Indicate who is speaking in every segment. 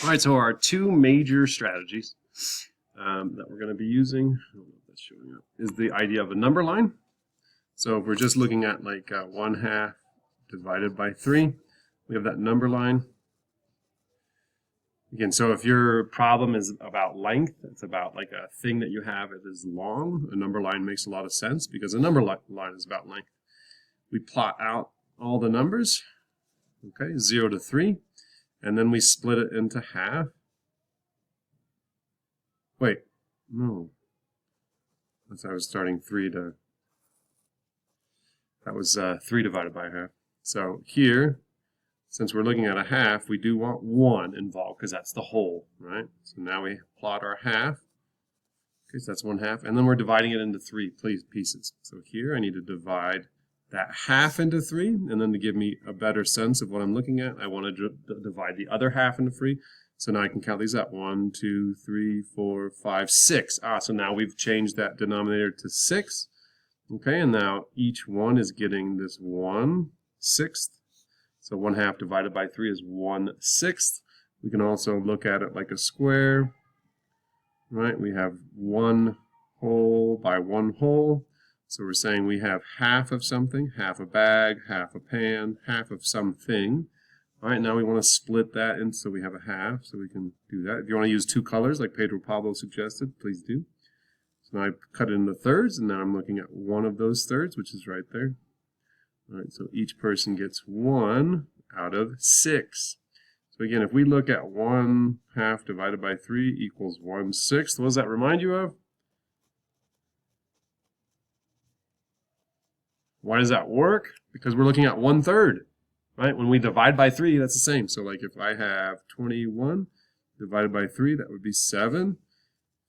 Speaker 1: All right, so our two major strategies that we're going to be using, I don't know if that's showing up, is the idea of a number line. So if we're just looking at like 1/2 divided by 3, we have that number line. Again, so if your problem is about length, it's about like a thing that you have that is long, a number line makes a lot of sense because a number line is about length. We plot out all the numbers, okay, 0 to 3, and then we split it into half. Wait, no. That's I was starting 3 to, that was 3 divided by half. So here, since we're looking at a half, we do want 1 involved because that's the whole, right? So now we plot our half. Okay, so that's 1/2, and then we're dividing it into 3 pieces. So here I need to divide that half into 3, and then to give me a better sense of what I'm looking at, I want to divide the other half into 3. So now I can count these up. 1, 2, 3, 4, 5, 6. So now we've changed that denominator to 6. Okay, and now each one is getting this 1/6. So 1/2 divided by 3 is 1/6. We can also look at it like a square, right? We have 1 whole by 1 whole. So we're saying we have half of something, half a bag, half a pan, half of something. All right, now we want to split that in so we have a half, so we can do that. If you want to use 2 colors like Pedro Pablo suggested, please do. So now I cut it into thirds, and now I'm looking at one of those thirds, which is right there. All right, so each person gets 1 out of 6. So again, if we look at 1/2 divided by 3 equals 1/6, what does that remind you of? Why does that work? Because we're looking at 1/3, right? When we divide by 3, that's the same. So like if I have 21 divided by 3, that would be 7.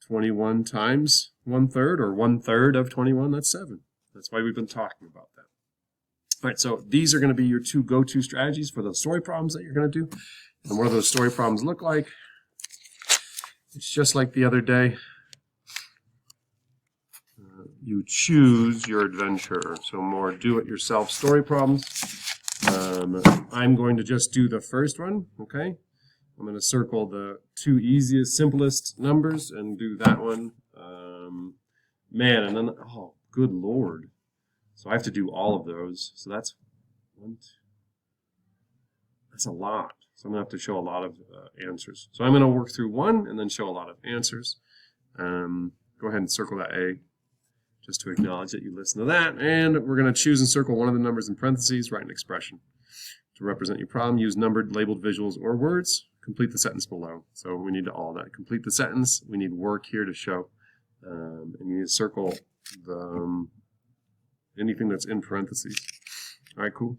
Speaker 1: 21 times 1/3, or 1/3 of 21, that's 7. That's why we've been talking about that. All right, so these are going to be your 2 go-to strategies for those story problems that you're going to do. And what do those story problems look like? It's just like the other day. You choose your adventure. So more do-it-yourself story problems. I'm going to just do the first one, okay? I'm going to circle the 2 easiest, simplest numbers and do that one. Man, and then, oh, good Lord. So I have to do all of those. So that's that's a lot. So I'm going to have to show a lot of answers. So I'm going to work through one and then show a lot of answers. Go ahead and circle that A, just to acknowledge that you listen to that. And we're going to choose and circle one of the numbers in parentheses, write an expression. To represent your problem, use numbered, labeled visuals or words. Complete the sentence below. So we need all that. Complete the sentence. We need work here to show. And you need to circle the anything that's in parentheses. All right, cool.